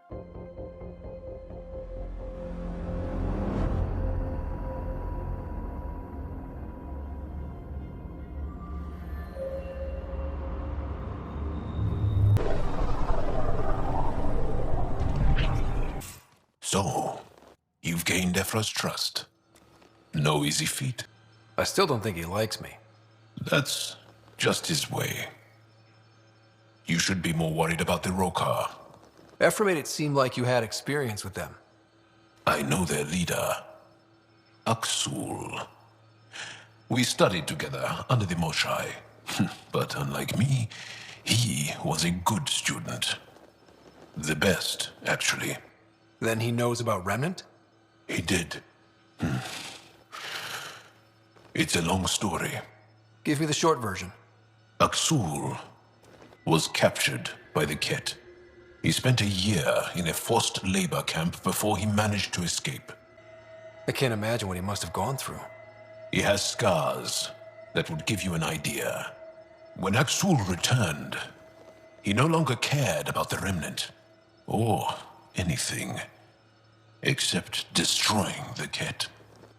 So, you've gained Ephra's trust. No easy feat. I still don't think he likes me. That's just his way. You should be more worried about the Rokar. Ephra made it seem like you had experience with them. I know their leader, Aksul. We studied together under the Moshai. But unlike me, he was a good student. The best, actually. Then he knows about Remnant? He did. It's a long story. Give me the short version. Aksul was captured by the Ket. He spent a year in a forced labor camp before he managed to escape. I can't imagine what he must have gone through. He has scars that would give you an idea. When Aksul returned, he no longer cared about the Remnant, or anything, except destroying the Ket.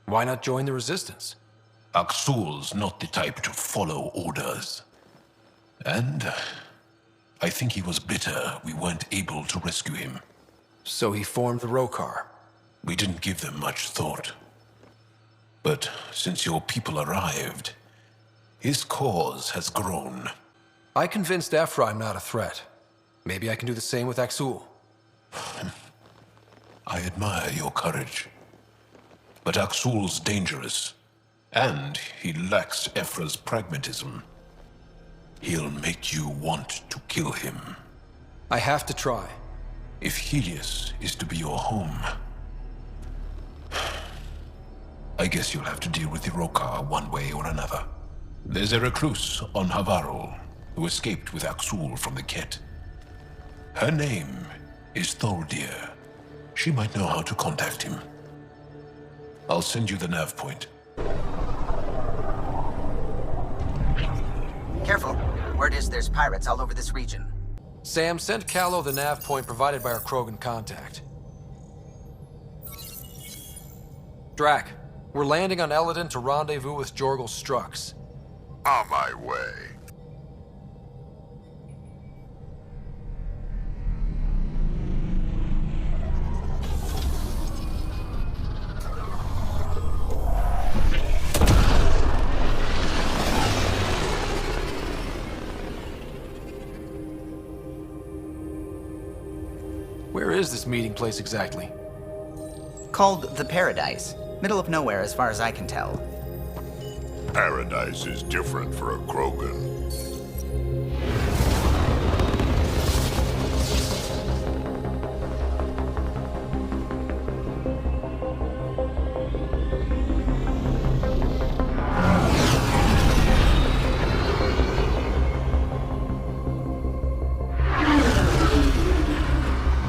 Why not join the Resistance? Aksul's not the type to follow orders. And I think he was bitter we weren't able to rescue him. So he formed the Rokar. We didn't give them much thought. But since your people arrived, his cause has grown. I convinced Ephra I'm not a threat. Maybe I can do the same with Aksul. I admire your courage. But Aksul's dangerous, and he lacks Ephra's pragmatism. He'll make you want to kill him. I have to try. If Helios is to be your home, I guess you'll have to deal with the Rokar one way or another. There's a recluse on Havarul who escaped with Aksul from the Ket. Her name is Thordir. She might know how to contact him. I'll send you the nav point. Careful. Word is there's pirates all over this region. Sam, send Callow the nav point provided by our Krogan contact. Drac, we're landing on Eladin to rendezvous with Jorgal Strux. On my way. Where is this meeting place exactly? Called the Paradise. Middle of nowhere as far as I can tell. Paradise is different for a Krogan.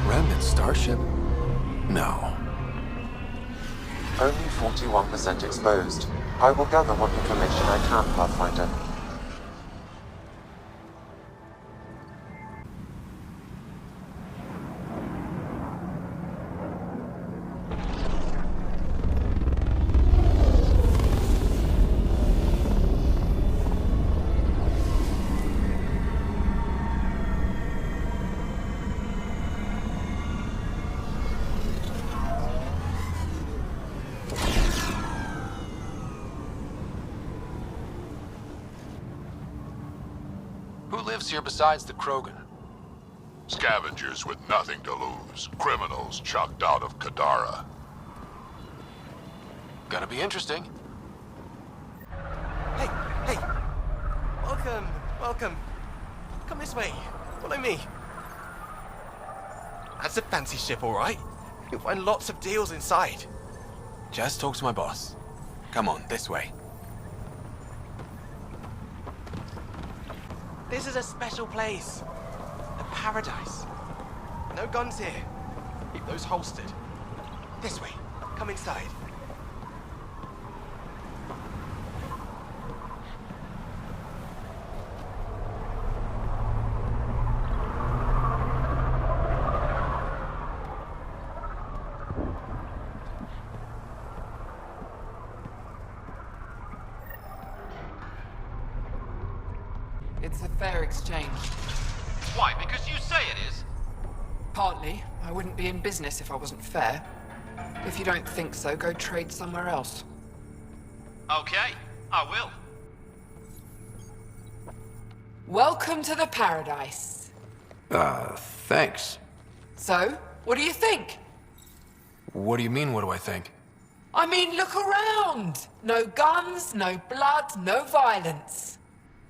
Remnant starship? No. Only 41% exposed. I will gather what information I can, Pathfinder. Who lives here besides the Krogan? Scavengers with nothing to lose. Criminals chucked out of Kadara. Gonna be interesting. Hey, hey! Welcome. Come this way. Follow me. That's a fancy ship, all right. You'll find lots of deals inside. Just talk to my boss. Come on, this way. This is a special place. A paradise. No guns here. Keep those holstered. This way. Come inside. it's a fair exchange. Why? Because you say it is? Partly. I wouldn't be in business if I wasn't fair. If you don't think so, go trade somewhere else. Okay, I will. Welcome to the paradise. Thanks. So, what do you think? What do you mean, what do I think? I mean, look around! No guns, no blood, no violence.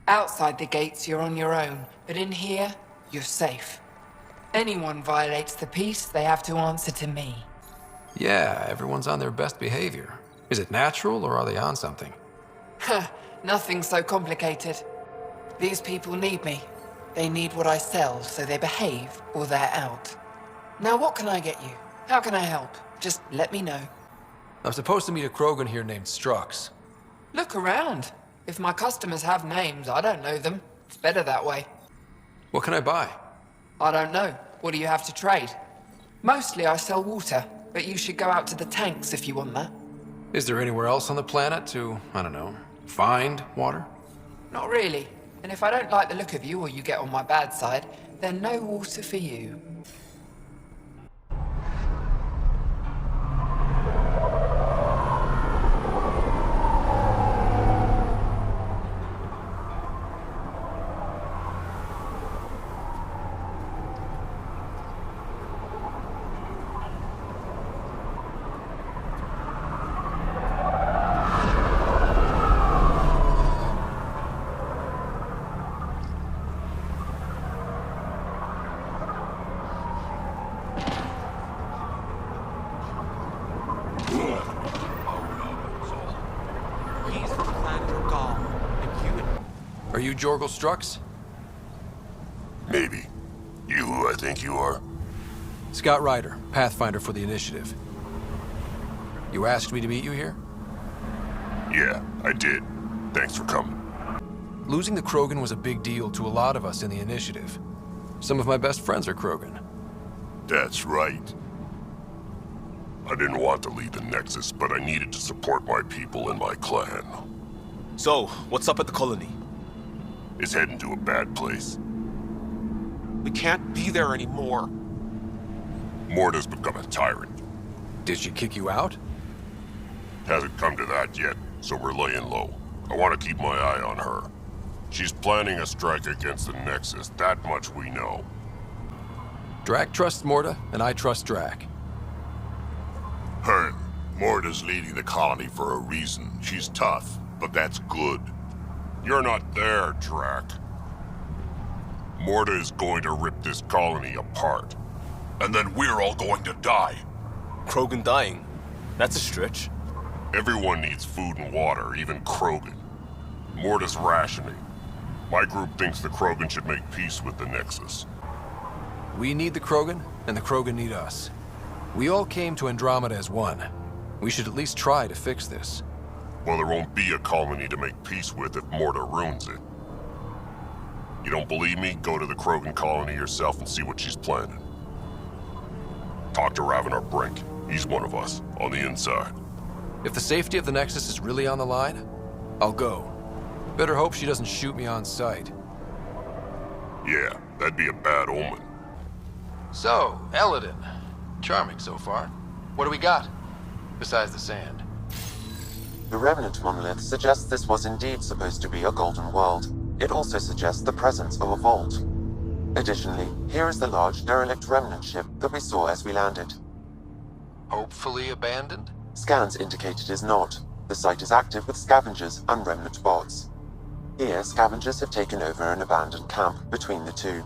Outside the gates, you're on your own, but in here, you're safe. Anyone violates the peace, they have to answer to me. Yeah, everyone's on their best behavior. Is it natural, or are they on something? Nothing so complicated. These people need me. They need what I sell, so they behave, or they're out. Now what can I get you? How can I help? Just let me know. I'm supposed to meet a Krogan here named Strux. Look around. If my customers have names, I don't know them. It's better that way. What can I buy? I don't know. What do you have to trade? Mostly I sell water, but you should go out to the tanks if you want that. Is there anywhere else on the planet to, I don't know, find water? Not really. And if I don't like the look of you or you get on my bad side, then no water for you. Are you Jorgel Strux? Maybe. You who I think you are? Scott Ryder, Pathfinder for the Initiative. You asked me to meet you here? Yeah, I did. Thanks for coming. Losing the Krogan was a big deal to a lot of us in the Initiative. Some of my best friends are Krogan. That's right. I didn't want to leave the Nexus, but I needed to support my people and my clan. So, what's up at the colony? It's heading to a bad place. We can't be there anymore. Morta's become a tyrant. Did she kick you out? Hasn't come to that yet, so we're laying low. I want to keep my eye on her. She's planning a strike against the Nexus, that much we know. Drac trusts Morta, and I trust Drac. Hearn, Morta's leading the colony for a reason. She's tough, but that's good. You're not there, Drac. Morta is going to rip this colony apart. And then we're all going to die. Krogan dying? That's a stretch. Everyone needs food and water, even Krogan. Morta's rationing. My group thinks the Krogan should make peace with the Nexus. We need the Krogan, and the Krogan need us. We all came to Andromeda as one. We should at least try to fix this. Well, there won't be a colony to make peace with if Morta ruins it. You don't believe me? Go to the Krogan colony yourself and see what she's planning. Talk to Ravenar Brink. He's one of us, on the inside. If the safety of the Nexus is really on the line, I'll go. Better hope she doesn't shoot me on sight. Yeah, that'd be a bad omen. So, Eladin. Charming so far. What do we got? Besides the sand. The Remnant monolith suggests this was indeed supposed to be a golden world. It also suggests the presence of a vault. Additionally, here is the large derelict remnant ship that we saw as we landed. Hopefully abandoned? Scans indicate it is not. The site is active with scavengers and remnant bots. Here, scavengers have taken over an abandoned camp between the two.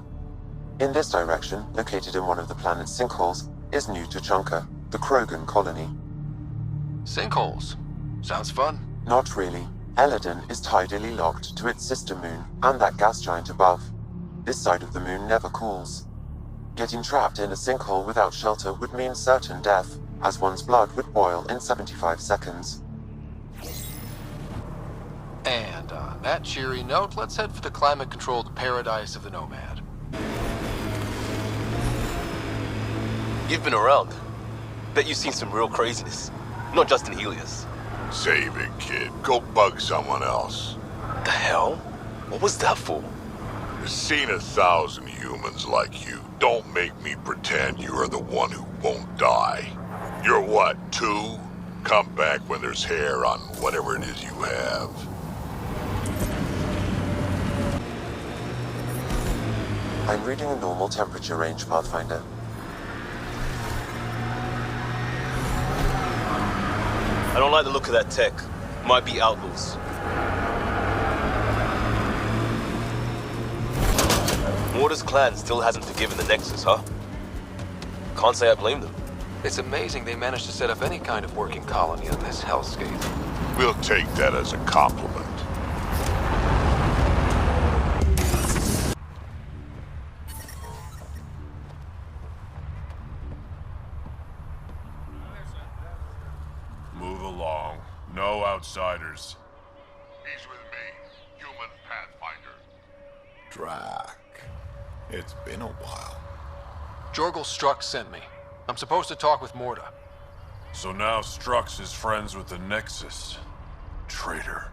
In this direction, located in one of the planet's sinkholes, is New Tuchanka, the Krogan colony. Sinkholes. Sounds fun. Not really. Eladin is tidally locked to its sister moon and that gas giant above. This side of the moon never cools. Getting trapped in a sinkhole without shelter would mean certain death, as one's blood would boil in 75 seconds. And on that cheery note, let's head for the climate-controlled paradise of the Nomad. You've been around. Bet you've seen some real craziness. Not just in Helios. Save it, kid. Go bug someone else. The hell? What was that for? Seen 1,000 humans like you. Don't make me pretend you are the one who won't die. You're what, 2? Come back when there's hair on whatever it is you have. I'm reading a normal temperature range, Pathfinder. I don't like the look of that tech. Might be outlaws. Morta's clan still hasn't forgiven the Nexus, huh? Can't say I blame them. It's amazing they managed to set up any kind of working colony on this hellscape. We'll take that as a compliment. Move along. No outsiders. He's with me, human Pathfinder. Drac. It's been a while. Jorgel Strux sent me. I'm supposed to talk with Morta. So now Strux is friends with the Nexus. Traitor.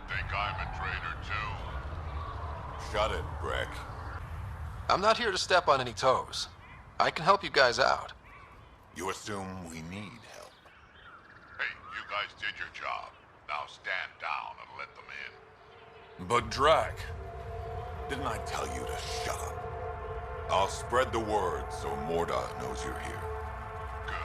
Think I'm a traitor too? Shut it, Breck. I'm not here to step on any toes. I can help you guys out. You assume we need help. Hey, you guys did your job. Now stand down and let them in. But Drac. Didn't I tell you to shut up? I'll spread the word so Morta knows you're here. Good.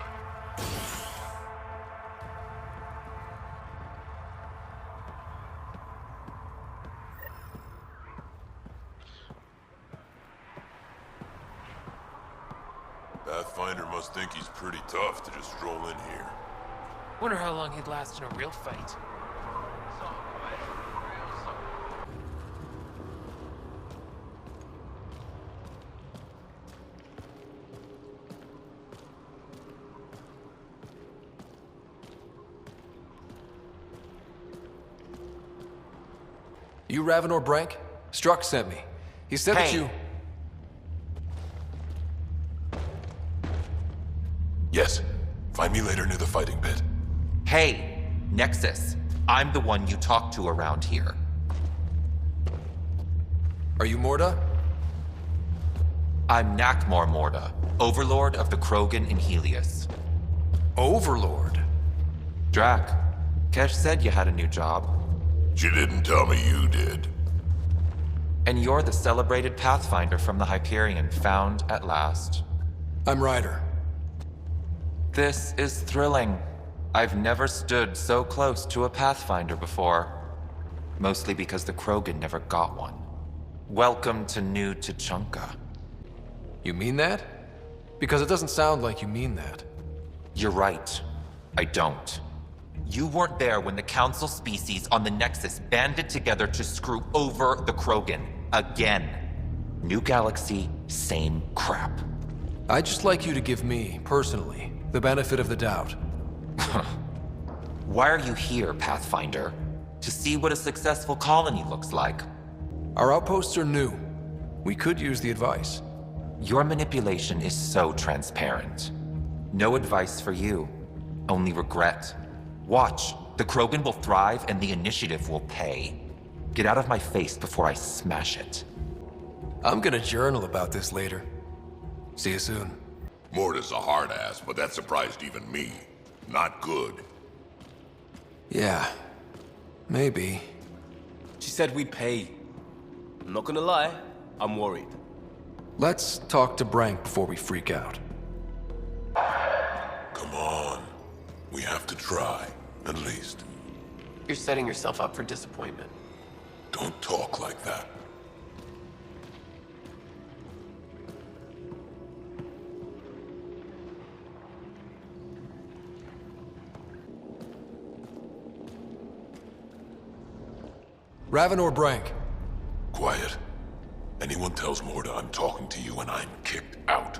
Pathfinder must think he's pretty tough to just stroll in here. Wonder how long he'd last in a real fight. You Ravenor Brank? Strux sent me. He said that you... Yes. Find me later near the fighting pit. Hey, Nexus. I'm the one you talk to around here. Are you Morta? I'm Nakmor Morta, Overlord of the Krogan in Helios. Overlord? Drac, Kesh said you had a new job. She didn't tell me you did. And you're the celebrated Pathfinder from the Hyperion, found at last. I'm Ryder. This is thrilling. I've never stood so close to a Pathfinder before. Mostly because the Krogan never got one. Welcome to New Tuchanka. You mean that? Because it doesn't sound like you mean that. You're right. I don't. You weren't there when the Council species on the Nexus banded together to screw over the Krogan. Again. New galaxy, same crap. I'd just like you to give me, personally, the benefit of the doubt. Why are you here, Pathfinder? To see what a successful colony looks like. Our outposts are new. We could use the advice. Your manipulation is so transparent. No advice for you. Only regret. Watch. The Krogan will thrive and the initiative will pay. Get out of my face before I smash it. I'm gonna journal about this later. See you soon. Morta's a hard ass, but that surprised even me. Not good. Yeah. Maybe. She said we'd pay. I'm not gonna lie, I'm worried. Let's talk to Brank before we freak out. Come on. We have to try, at least. You're setting yourself up for disappointment. Don't talk like that. Ravenor Brank. Quiet. Anyone tells Morta I'm talking to you and I'm kicked out.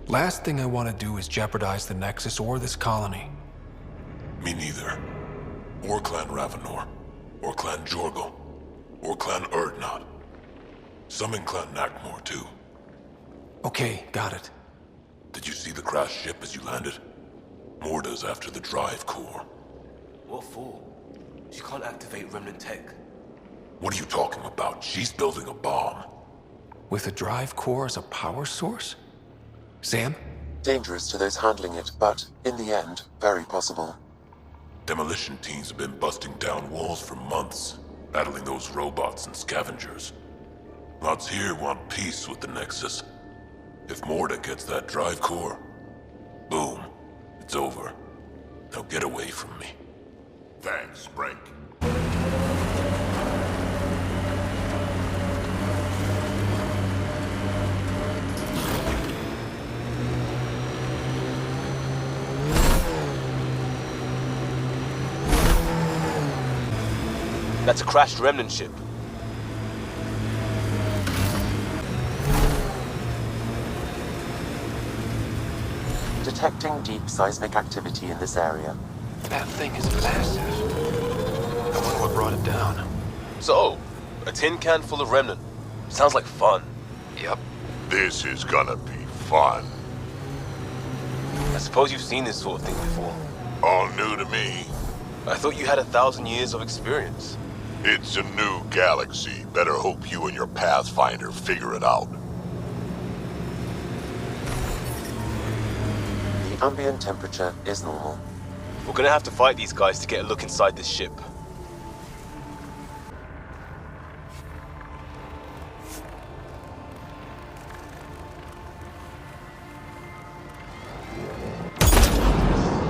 Last thing I want to do is jeopardize the Nexus or this colony. Me neither. Or Clan Ravenor. Or Clan Jorgel. Or Clan Erdnot. Summon Clan Nakmor, too. Okay, got it. Did you see the crashed ship as you landed? Morta's after the drive core. What for? She can't activate remnant tech. What are you talking about? She's building a bomb. With a drive core as a power source? Sam? Dangerous to those handling it, but, in the end, very possible. Demolition teams have been busting down walls for months, battling those robots and scavengers. Lots here want peace with the Nexus. If Morta gets that drive core, boom, it's over. Now get away from me. Thanks, Frank. That's a crashed remnant ship. Detecting deep seismic activity in this area. That thing is massive. I wonder what brought it down. So, a tin can full of remnant. Sounds like fun. Yep. This is gonna be fun. I suppose you've seen this sort of thing before. All new to me. I thought you had 1,000 years of experience. It's a new galaxy. Better hope you and your Pathfinder figure it out. The ambient temperature is normal. We're gonna have to fight these guys to get a look inside this ship.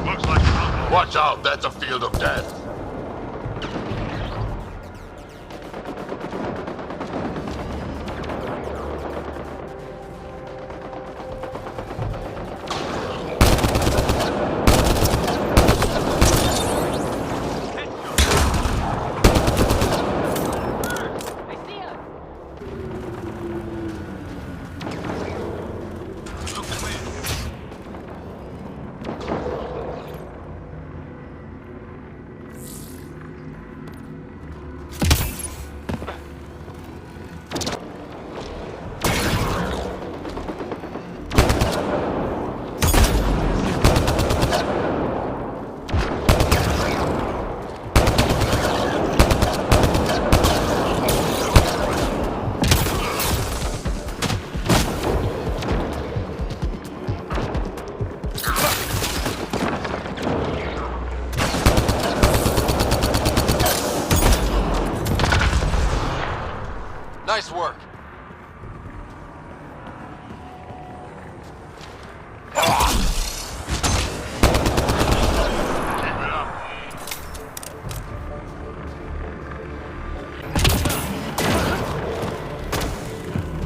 Looks like... Watch out, that's a field of death. Nice work.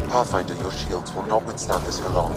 Pathfinder, your shields will not withstand this for long.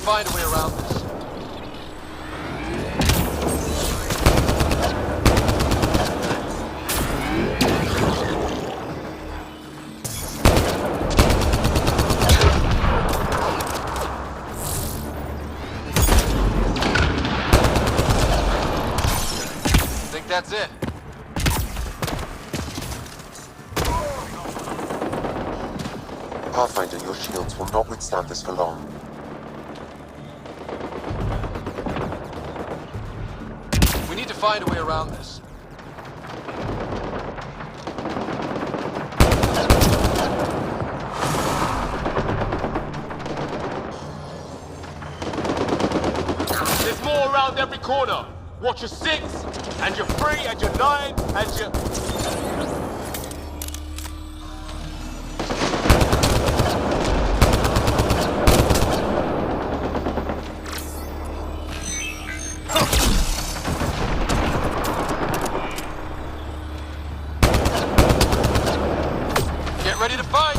Find a way around this. Think that's it. Pathfinder, your shields will not withstand this for long. We need to find a way around this. There's more around every corner. Watch your 6, and your 3, and your 9, and your... Get ready to fight!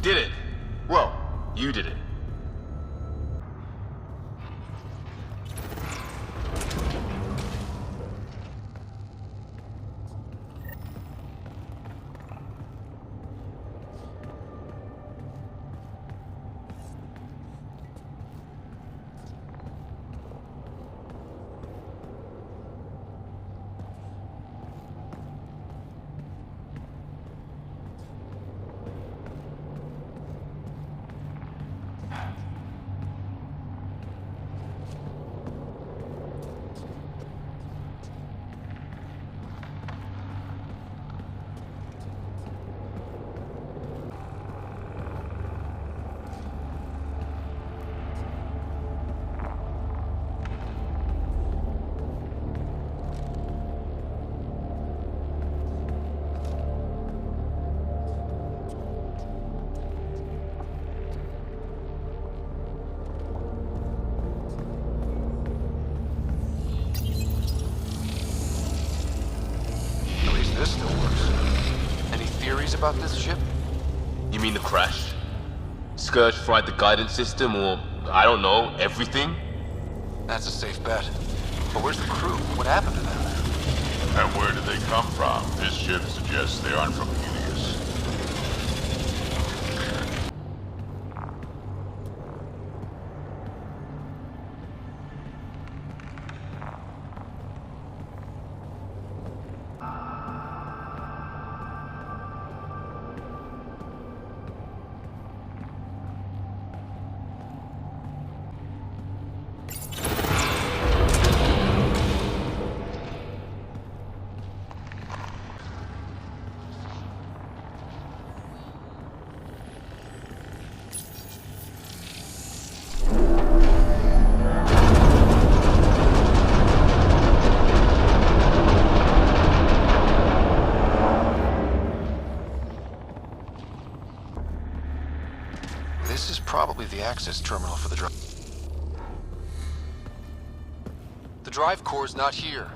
did it. Well, you did it. This still works. Any theories about this ship? You mean the crash? Scourge fried the guidance system, or, I don't know, everything? That's a safe bet. But where's the crew? What happened to them? And where did they come from? This ship suggests they aren't from Helios. This is probably the access terminal for the drive. The drive core's not here.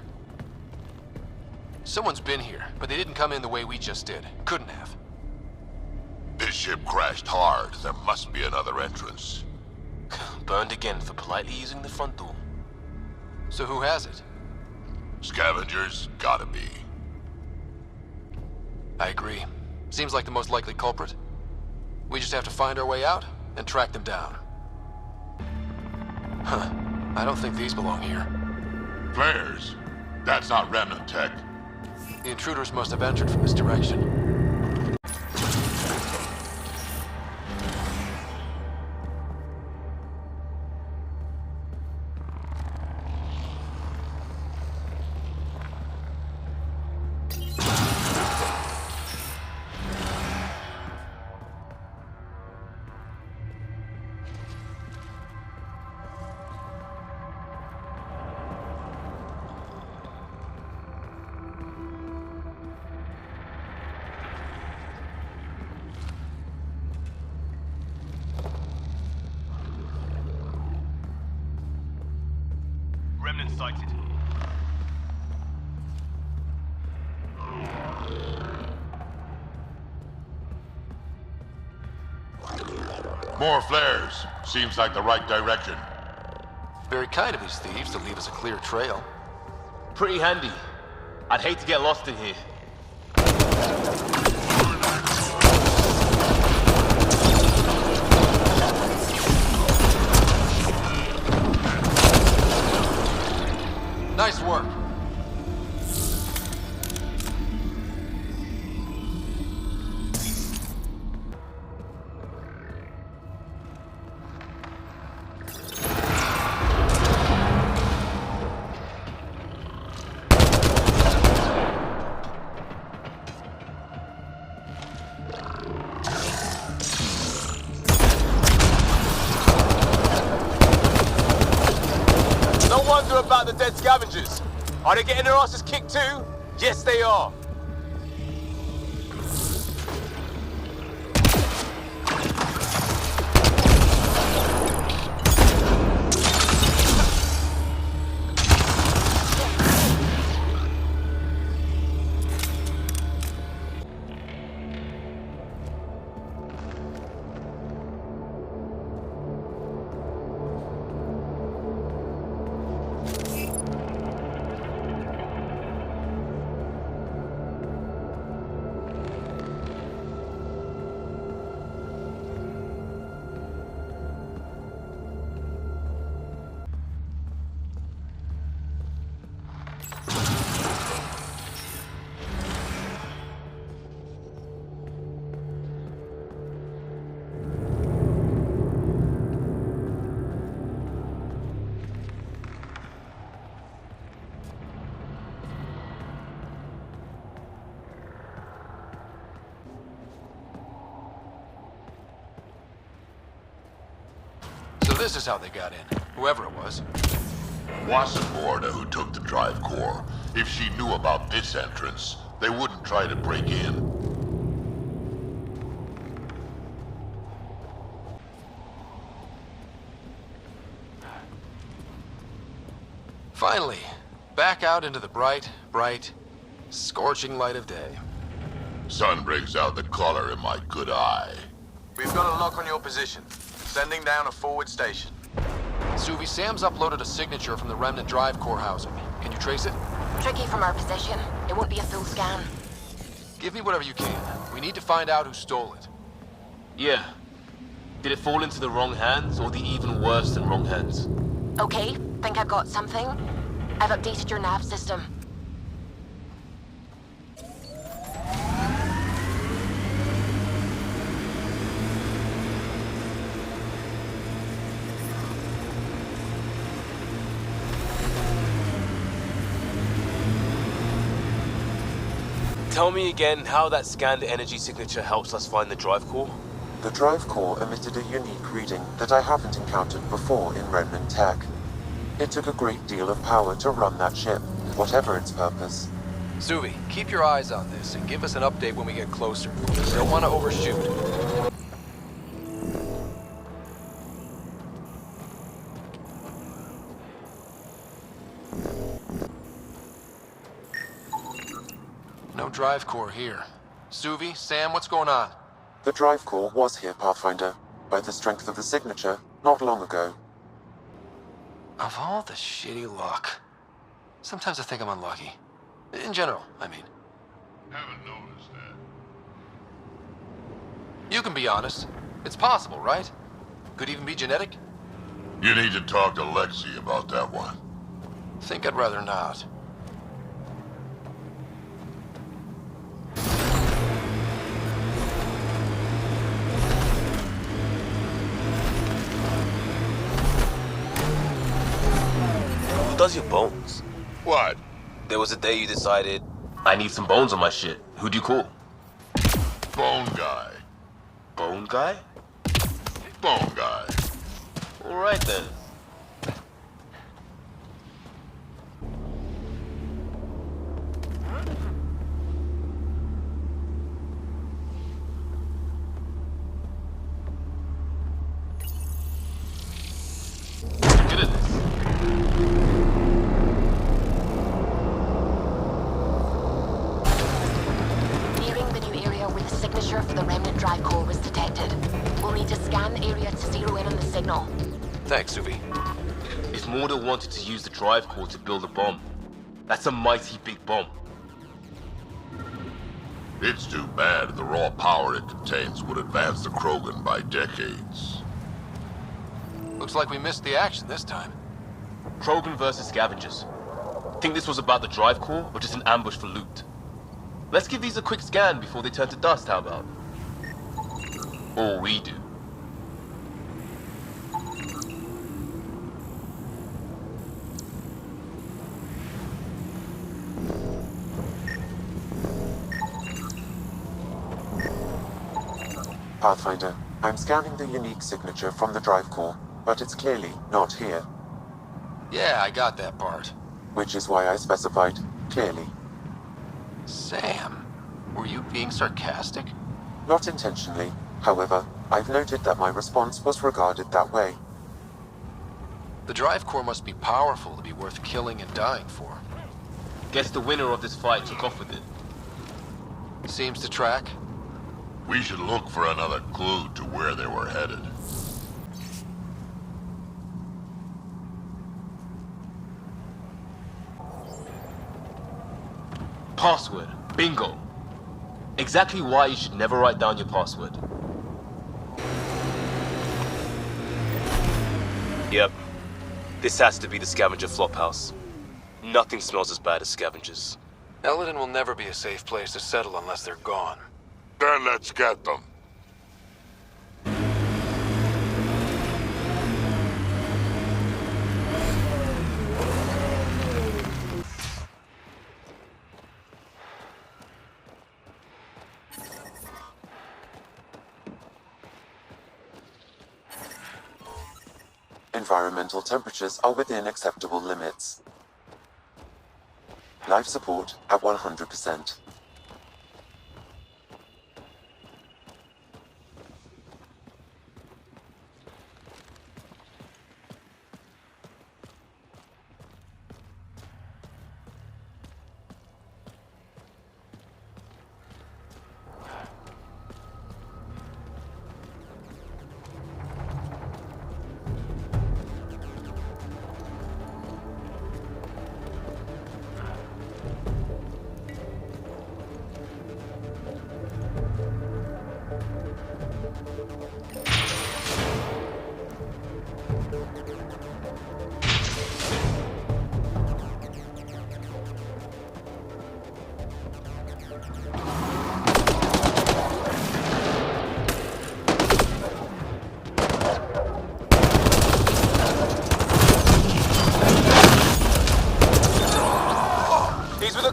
Someone's been here, but they didn't come in the way we just did. Couldn't have. This ship crashed hard. There must be another entrance. Burned again for politely using the front door. So who has it? Scavengers? Gotta be. I agree. Seems like the most likely culprit. We just have to find our way out and track them down. Huh. I don't think these belong here. Flares? That's not remnant tech. The intruders must have entered from this direction. Remnant sighted. More flares. Seems like the right direction. Very kind of these thieves to leave us a clear trail. Pretty handy. I'd hate to get lost in here. Nice work. No wonder about the dead scavengers. Are they getting their asses kicked too? Yes, they are. this is how they got in, whoever it was. Wasn't Morda who took the drive core. If she knew about this entrance, they wouldn't try to break in. Finally, back out into the bright, scorching light of day. Sun brings out the color in my good eye. We've got a lock on your position. Sending down a forward station. Suvi, Sam's uploaded a signature from the remnant drive core housing. Can you trace it? Tricky from our position. It won't be a full scan. Give me whatever you can. We need to find out who stole it. Yeah. Did it fall into the wrong hands, or the even worse than wrong hands? Okay, think I've got something. I've updated your nav system. Tell me again how that scanned energy signature helps us find the drive core? The drive core emitted a unique reading that I haven't encountered before in Remnant tech. It took a great deal of power to run that ship, whatever its purpose. Suvi, keep your eyes on this and give us an update when we get closer. Don't want to overshoot. No drive core here. Suvi, Sam, what's going on? The drive core was here, Pathfinder, by the strength of the signature, not long ago. Of all the shitty luck. Sometimes I think I'm unlucky. In general, I mean. Haven't noticed that. You can be honest. It's possible, right? Could even be genetic? You need to talk to Lexi about that one. Think I'd rather not. Who does your bones? What? There was a day you decided, I need some bones on my shit. Who'd you call? Bone guy. Bone guy? Bone guy. Alright then. Good at this. Nearing the new area where the signature for the remnant drive core was detected. We'll need to scan the area to zero in on the signal. Thanks, Suvi. If Morda wanted to use the drive core to build a bomb, that's a mighty big bomb. It's too bad the raw power it contains would advance the Krogan by decades. Looks like we missed the action this time. Krogan versus scavengers. Think this was about the drive core, or just an ambush for loot? Let's give these a quick scan before they turn to dust, how about? Or we do. Pathfinder, I'm scanning the unique signature from the drive core, but it's clearly not here. Yeah, I got that part. Which is why I specified clearly. Sam, were you being sarcastic? Not intentionally. However, I've noted that my response was regarded that way. The drive core must be powerful to be worth killing and dying for. Guess the winner of this fight took off with it. Seems to track. We should look for another clue to where they were headed. Password. Bingo. Exactly why you should never write down your password. Yep. This has to be the scavenger flophouse. Nothing smells as bad as scavengers. Eldon will never be a safe place to settle unless they're gone. Then let's get them. Environmental temperatures are within acceptable limits. Life support at 100%.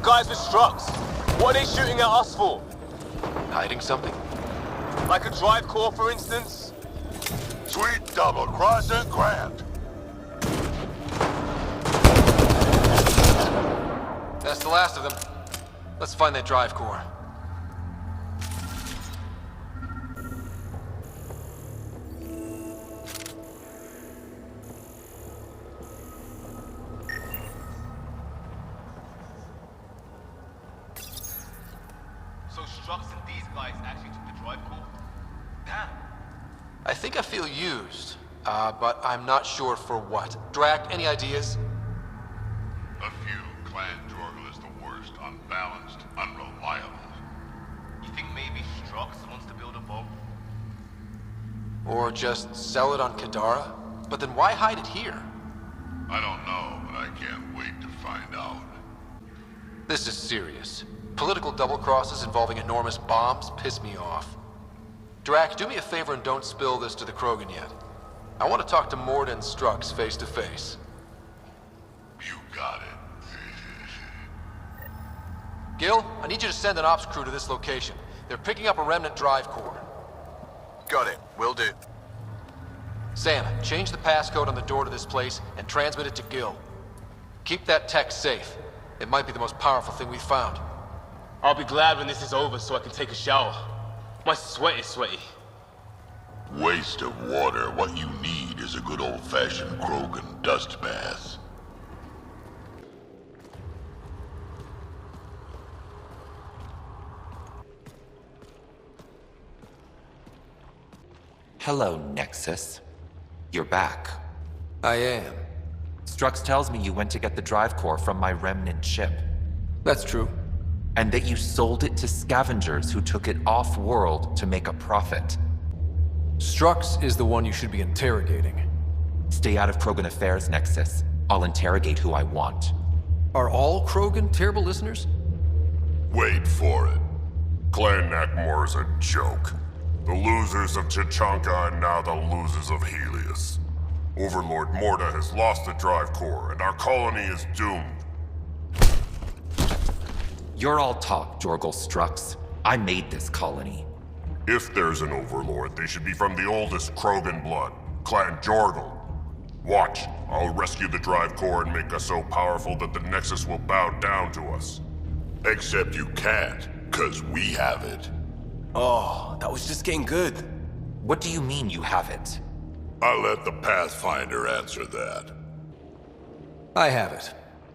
Guys with strucks. What are they shooting at us for? Hiding something? Like a drive core, for instance? Sweet double cross and grand. That's the last of them. Let's find that drive core. Strucks and these guys actually took the drive core? Damn. I think I feel used, but I'm not sure for what. Drac, any ideas? A few. Clan Jorgel is the worst. Unbalanced, unreliable. You think maybe Strucks wants to build a boat? Or just sell it on Kadara? But then why hide it here? I don't know, but I can't wait to find out. This is serious. Political double-crosses involving enormous bombs piss me off. Drac, do me a favor and don't spill this to the Krogan yet. I want to talk to Morda and Strucks face to face. You got it. Gil, I need you to send an ops crew to this location. They're picking up a remnant drive core. Got it. Will do. Sam, change the passcode on the door to this place and transmit it to Gil. Keep that tech safe. It might be the most powerful thing we've found. I'll be glad when this is over so I can take a shower. My sweat is sweaty. Waste of water. What you need is a good old-fashioned Krogan dust bath. Hello, Nexus. You're back. I am. Strux tells me you went to get the drive core from my remnant ship. That's true. And that you sold it to scavengers who took it off-world to make a profit. Strux is the one you should be interrogating. Stay out of Krogan affairs, Nexus. I'll interrogate who I want. Are all Krogan terrible listeners? Wait for it. Clan Nakmor is a joke. The losers of Tuchanka and now the losers of Helios. Overlord Morda has lost the drive core, and our colony is doomed. You're all talk, Jorgel Strux. I made this colony. If there's an overlord, they should be from the oldest Krogan blood, Clan Jorgel. Watch, I'll rescue the drive core and make us so powerful that the Nexus will bow down to us. Except you can't, 'cause we have it. Oh, that was just getting good. What do you mean you have it? I'll let the Pathfinder answer that. I have it.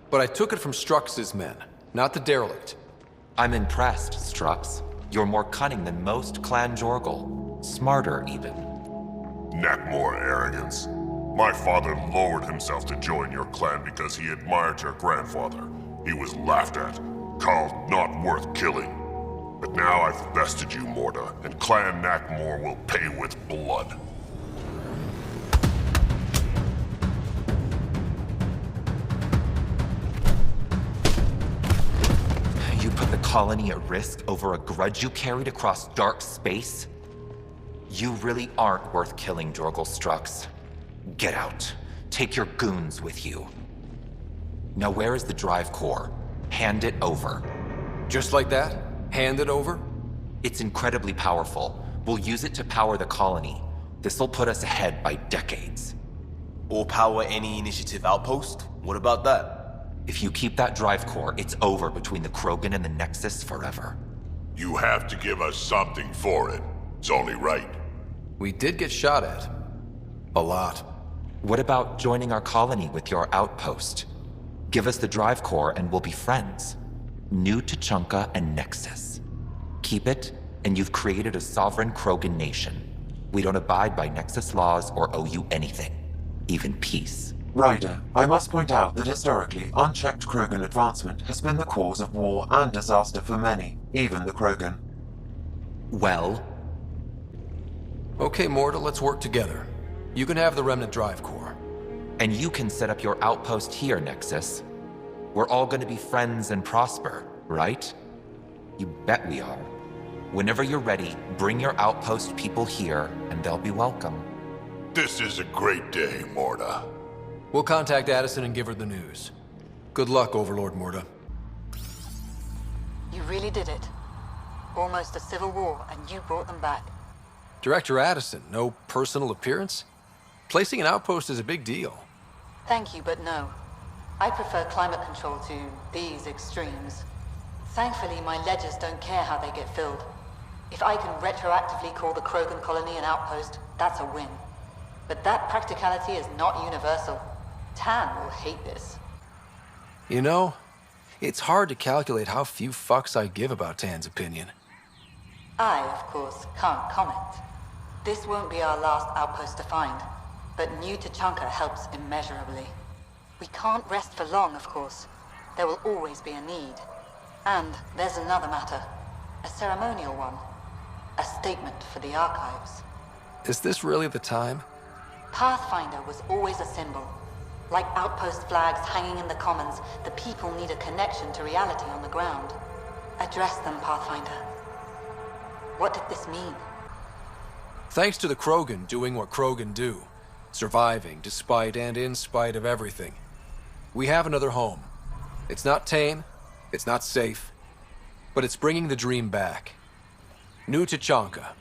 But I took it from Strux's men, not the derelict. I'm impressed, Strux. You're more cunning than most Clan Jorgel. Smarter, even. Nakmor arrogance. My father lowered himself to join your clan because he admired your grandfather. He was laughed at, called not worth killing. But now I've bested you, Morda, and Clan Nakmor will pay with blood. You put the colony at risk over a grudge you carried across dark space? You really aren't worth killing, Jorgel Strux. Get out. Take your goons with you. Now where is the drive core? Hand it over. Just like that? Hand it over? It's incredibly powerful. We'll use it to power the colony. This'll put us ahead by decades. Or power any initiative outpost? What about that? If you keep that drive core, it's over between the Krogan and the Nexus forever. You have to give us something for it. It's only right. We did get shot at. A lot. What about joining our colony with your outpost? Give us the drive core and we'll be friends. New Tuchanka and Nexus. Keep it, and you've created a sovereign Krogan nation. We don't abide by Nexus laws or owe you anything. Even peace. Ryder, I must point out that historically, unchecked Krogan advancement has been the cause of war and disaster for many, even the Krogan. Well? Okay, Morta, let's work together. You can have the Remnant drive core. And you can set up your outpost here, Nexus. We're all gonna be friends and prosper, right? You bet we are. Whenever you're ready, bring your outpost people here, and they'll be welcome. This is a great day, Morta. We'll contact Addison and give her the news. Good luck, Overlord Morta. You really did it. Almost a civil war, and you brought them back. Director Addison, no personal appearance? Placing an outpost is a big deal. Thank you, but no. I prefer climate control to these extremes. Thankfully, my ledgers don't care how they get filled. If I can retroactively call the Krogan colony an outpost, that's a win. But that practicality is not universal. Tan will hate this. You know, it's hard to calculate how few fucks I give about Tan's opinion. I, of course, can't comment. This won't be our last outpost to find, but New Tuchanka helps immeasurably. We can't rest for long, of course. There will always be a need. And there's another matter. A ceremonial one. A statement for the archives. Is this really the time? Pathfinder was always a symbol. Like outpost flags hanging in the commons, the people need a connection to reality on the ground. Address them, Pathfinder. What did this mean? Thanks to the Krogan doing what Krogan do. Surviving despite and in spite of everything. We have another home. It's not tame, it's not safe, but it's bringing the dream back. New Tuchanka.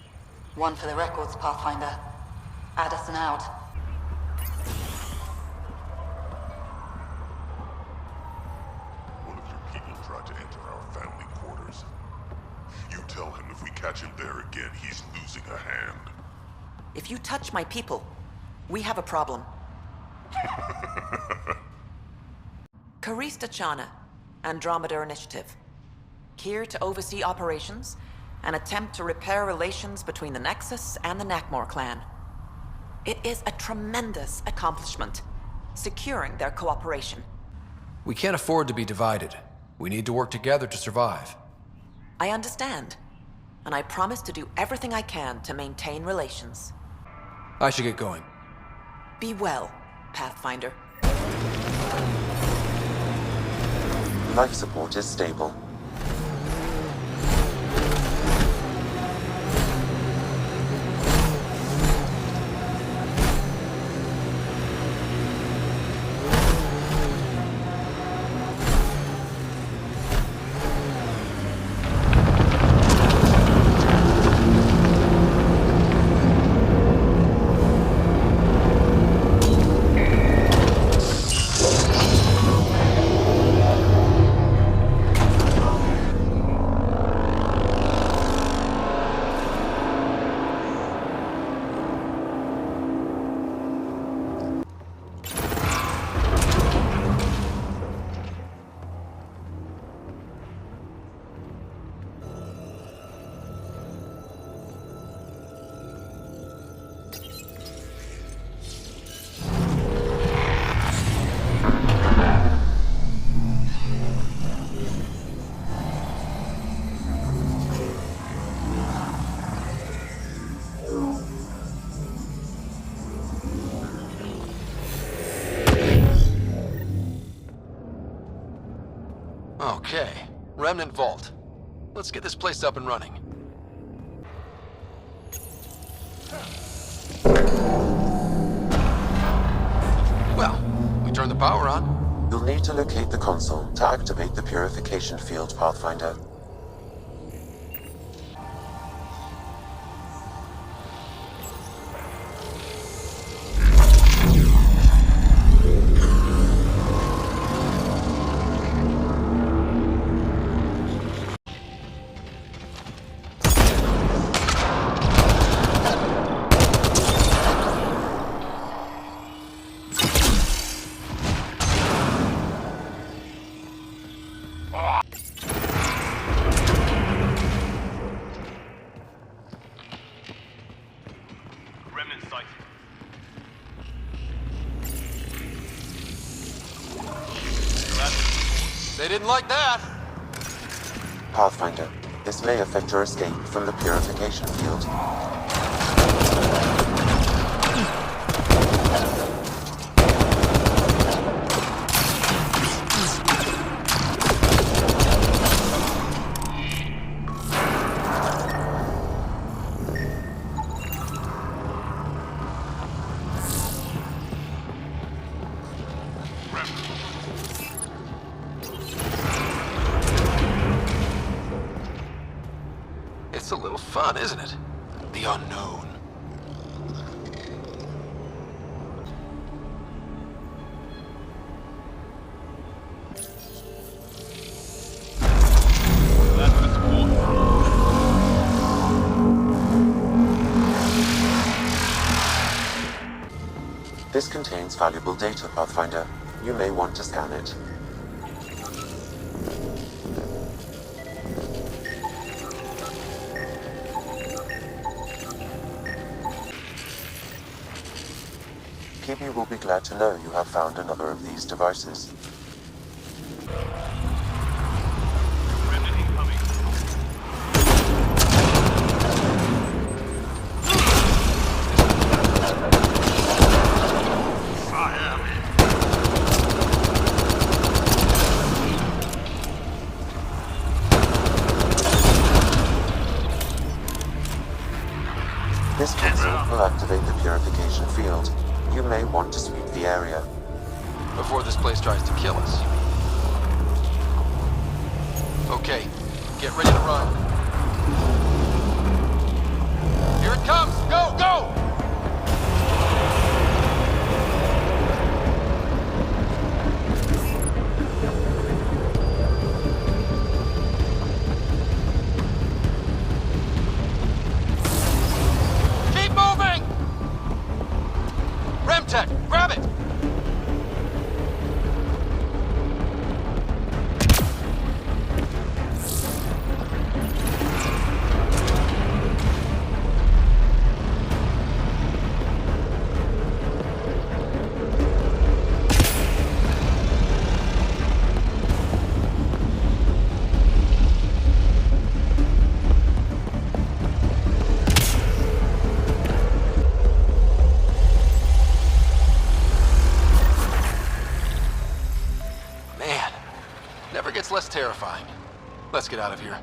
One for the records, Pathfinder. Addison out. One of your people tried to enter our family quarters. You tell him if we catch him there again, he's losing a hand. If you touch my people, we have a problem. Karista Chana, Andromeda Initiative. Here to oversee operations and attempt to repair relations between the Nexus and the Nakmor clan. It is a tremendous accomplishment, securing their cooperation. We can't afford to be divided. We need to work together to survive. I understand, and I promise to do everything I can to maintain relations. I should get going. Be well, Pathfinder. Life support is stable. Okay, Remnant Vault. Let's get this place up and running. Well, we turned the power on. You'll need to locate the console to activate the purification field, Pathfinder. sighted. They didn't like that. Pathfinder, this may affect your escape from the purification field. It's a little fun, isn't it? The unknown. This contains valuable data, Pathfinder. You may want to scan it. PB will be glad to know you have found another of these devices. This console will activate the purification field. You may want to sweep the area. Before this place tries to kill us. Okay, get ready to run. Here it comes! Go, go! Keep moving! Remtech, grab it! It's less terrifying. Let's get out of here.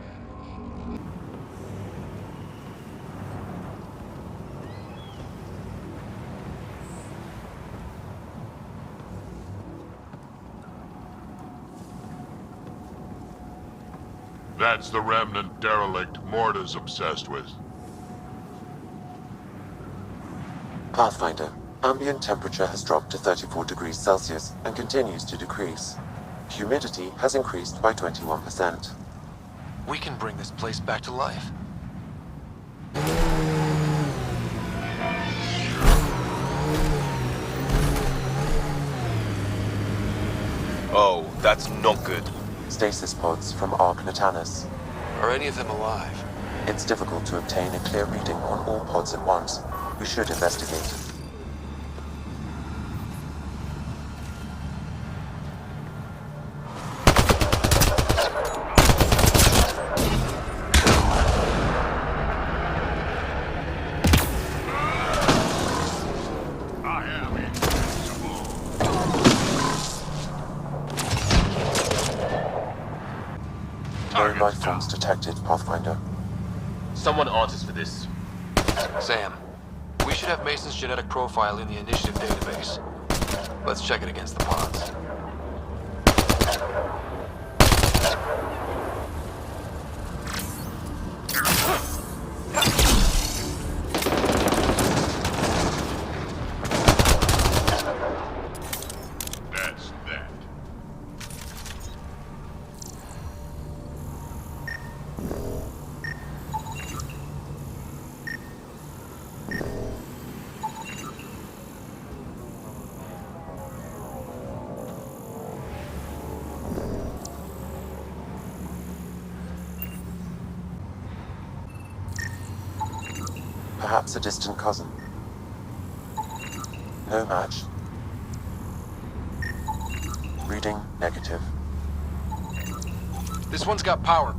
That's the remnant derelict Morta's obsessed with. Pathfinder, ambient temperature has dropped to 34 degrees Celsius and continues to decrease. Humidity has increased by 21%. We can bring this place back to life. Oh, that's not good. Stasis pods from Ark Natanus. Are any of them alive? It's difficult to obtain a clear reading on all pods at once. We should investigate. No life forms detected, Pathfinder. Someone answers for this. Sam, we should have Mason's genetic profile in the initiative database. Let's check it against the pods. That's that. Perhaps a distant cousin. No match. Reading negative. This one's got power.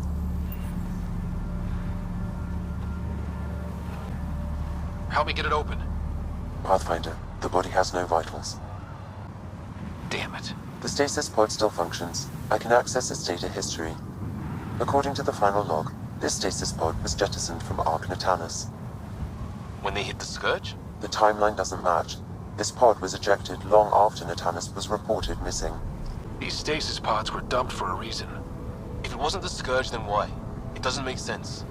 Help me get it open. Pathfinder, the body has no vitals. Damn it. The stasis pod still functions. I can access its data history. According to the final log, this stasis pod was jettisoned from Ark Natanus. When they hit the Scourge? The timeline doesn't match. This pod was ejected long after Natanus was reported missing. These stasis pods were dumped for a reason. If it wasn't the Scourge, then why? It doesn't make sense.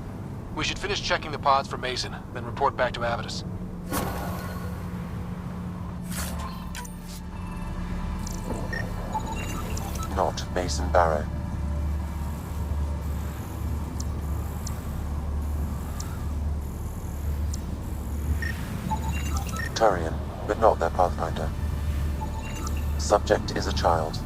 We should finish checking the pods for Mason, then report back to Avidus. Not Mason Barrow. Turian, but not their Pathfinder. Subject is a child.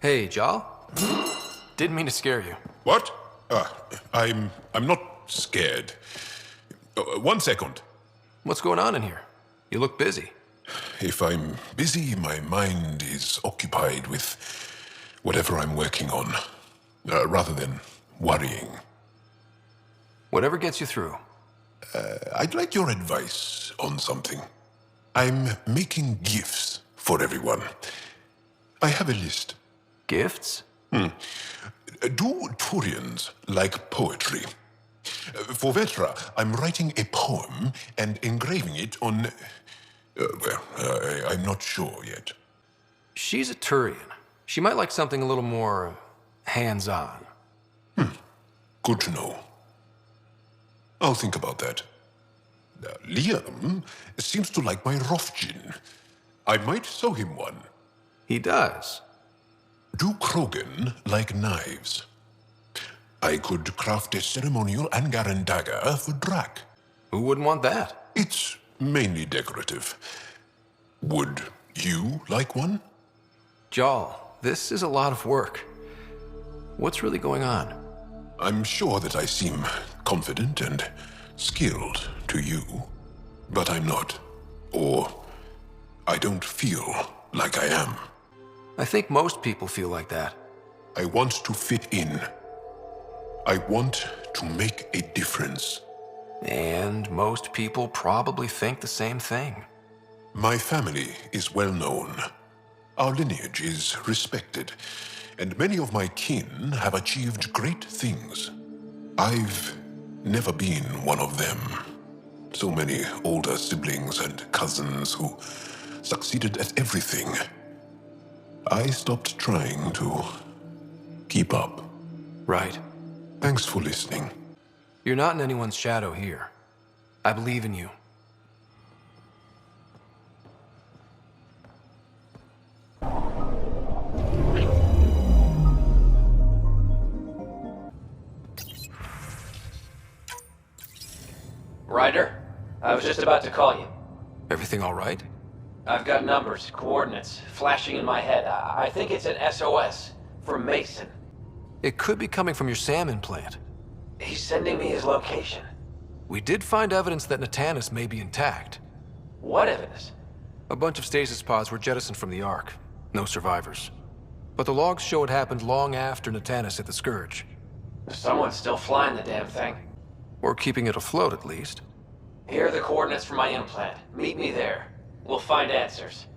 Hey, Jarl? Didn't mean to scare you. What? I'm not scared. 1 second. What's going on in here? You look busy. If I'm busy, my mind is occupied with whatever I'm working on, rather than worrying. Whatever gets you through. I'd like your advice on something. I'm making gifts for everyone. I have a list. Gifts? Do Turians like poetry? For Vetra, I'm writing a poem and engraving it on... I'm not sure yet. She's a Turian. She might like something a little more hands-on. Good to know. I'll think about that. Liam seems to like my Rofgin. I might sew him one. He does. Do Krogan like knives? I could craft a ceremonial Angaran dagger for Drac. Who wouldn't want that? It's mainly decorative. Would you like one? Jarl, this is a lot of work. What's really going on? I'm sure that I seem confident and skilled to you, but I'm not. Or I don't feel like I am. I think most people feel like that. I want to fit in. I want to make a difference. And most people probably think the same thing. My family is well known. Our lineage is respected, and many of my kin have achieved great things. I've never been one of them. So many older siblings and cousins who succeeded at everything. I stopped trying to keep up. Right. Thanks for listening. You're not in anyone's shadow here. I believe in you. Ryder, I was just about to call you. Everything all right? I've got numbers, coordinates, flashing in my head. I think it's an SOS from Mason. It could be coming from your salmon plant. He's sending me his location. We did find evidence that Natanus may be intact. What evidence? A bunch of stasis pods were jettisoned from the Ark. No survivors. But the logs show it happened long after Natanus hit the Scourge. Someone's still flying the damn thing. Or keeping it afloat, at least. Here are the coordinates for my implant. Meet me there. We'll find answers.